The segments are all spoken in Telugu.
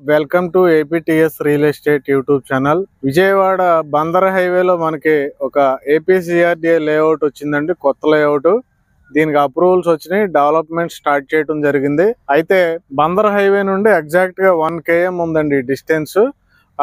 Welcome to APTS real estate YouTube channel. Vijayawada Bandar హైవేలో మనకి ఒక ఏపీసీఆర్డీఏ లేఅవుట్ వచ్చిందండి, కొత్త లేఅవుట్. దీనికి అప్రూవల్స్ వచ్చినాయి, డెవలప్మెంట్ స్టార్ట్ చేయడం జరిగింది. అయితే బందర్ హైవే నుండి ఎగ్జాక్ట్ గా 1 km ఉందండి డిస్టెన్స్.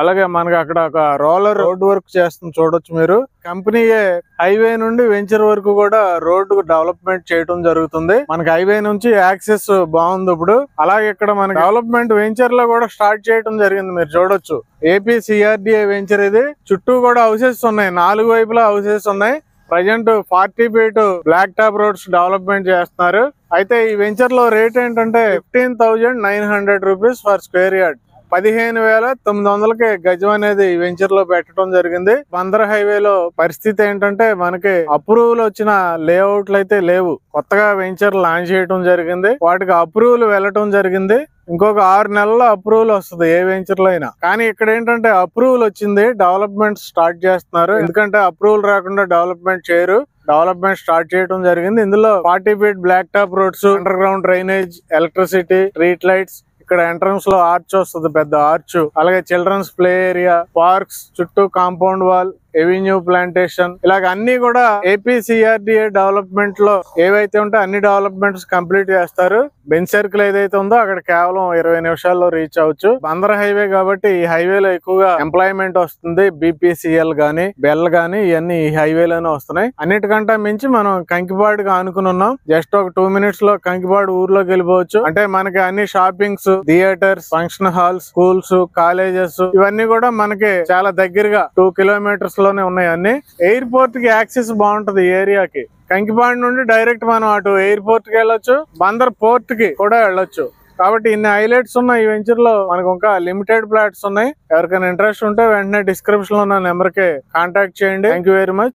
అలాగే మనకి అక్కడ ఒక రోలర్ రోడ్ వర్క్ చేస్తుంది, చూడొచ్చు మీరు. కంపెనీయే హైవే నుండి వెంచర్ వరకు కూడా రోడ్డు డెవలప్మెంట్ చేయడం జరుగుతుంది. మనకి హైవే నుంచి యాక్సెస్ బాగుంది ఇప్పుడు. అలాగే ఇక్కడ మనకి డెవలప్మెంట్ వెంచర్ లో కూడా స్టార్ట్ చేయడం జరిగింది, మీరు చూడొచ్చు. ఏపీసీఆర్డీఏ వెంచర్ ఇది. చుట్టూ కూడా హౌసెస్ ఉన్నాయి, 4 వైపులా హౌసెస్ ఉన్నాయి. Present 40 feet black top roads development చేస్తున్నారు. అయితే ఈ వెంచర్ లో రేట్ ఏంటంటే 15,900 రూపీస్ ఫర్ స్క్వేర్ యార్డ్. 15,900కి గజం అనేది ఈ వెంచర్ లో పెట్టడం జరిగింది. బందర్ హైవేలో పరిస్థితి ఏంటంటే మనకి అప్రూవల్ వచ్చిన లేఅవుట్లు అయితే లేవు. కొత్తగా వెంచర్ లాంచ్ చేయడం జరిగింది, వాటికి అప్రూవల్ వెళ్ళటం జరిగింది. ఇంకొక 6 నెలల్లో అప్రూవల్ వస్తుంది ఏ వెంచర్ లో అయినా. కానీ ఇక్కడ ఏంటంటే అప్రూవల్ వచ్చింది, డెవలప్మెంట్ స్టార్ట్ చేస్తున్నారు. ఎందుకంటే అప్రూవల్ రాకుండా డెవలప్మెంట్ చేయరు. డెవలప్మెంట్ స్టార్ట్ చేయడం జరిగింది. ఇందులో 40 feet black top roads, under ground drainage, electricity, street lights, ఇక్కడ ఎంట్రన్స్ లో ఆర్చ్ వస్తుంది, పెద్ద ఆర్చ్. అలాగే చిల్డ్రన్స్ ప్లే ఏరియా, పార్క్స్, చుట్టూ కాంపౌండ్ వాల్, ఎవెన్యూ ప్లాంటేషన్, ఇలాగ అన్ని కూడా ఏపీసీఆర్డీఏ డెవలప్మెంట్ లో ఏవైతే ఉంటే అన్ని డెవలప్మెంట్స్ కంప్లీట్ చేస్తారు. బెంచ్ సర్కిల్ ఏదైతే ఉందో అక్కడ కేవలం 20 నిమిషాల్లో రీచ్ అవ్వచ్చు. బందర్ హైవే కాబట్టి ఈ హైవేలో ఎక్కువగా ఎంప్లాయ్మెంట్ వస్తుంది. బీపీసీఎల్ గానీ, బెల్ గానీ ఇవన్నీ ఈ హైవేలోనే వస్తున్నాయి. అన్నిటికంటే మించి మనం కంకిపాడుగా అనుకుని ఉన్నాం. జస్ట్ ఒక 2 minutes లో కంకిపాడు ఊర్లోకి వెళ్ళిపోవచ్చు. అంటే మనకి అన్ని shoppings, theatres, function halls, schools, colleges ఇవన్నీ కూడా మనకి చాలా దగ్గరగా 2 kilometers లోనే ఉన్నాయి అన్ని. ఎయిర్పోర్ట్ కి యాక్సెస్ బాగుంటది ఈ ఏరియాకి. కంకిపాడు నుండి డైరెక్ట్ మనం అటు ఎయిర్పోర్ట్ కి వెళ్ళొచ్చు, బందర్ పోర్ట్ కి కూడా వెళ్ళొచ్చు. కాబట్టి ఇన్ని హైలైట్స్ ఉన్న ఈ వెంచర్ లో మనకు ఇంకా లిమిటెడ్ ప్లాట్స్ ఉన్నాయి. ఎవరికైనా ఇంట్రెస్ట్ ఉంటే వెంటనే డిస్క్రిప్షన్ లో ఉన్న నెంబర్ కి కాంటాక్ట్ చేయండి. Thank you very much.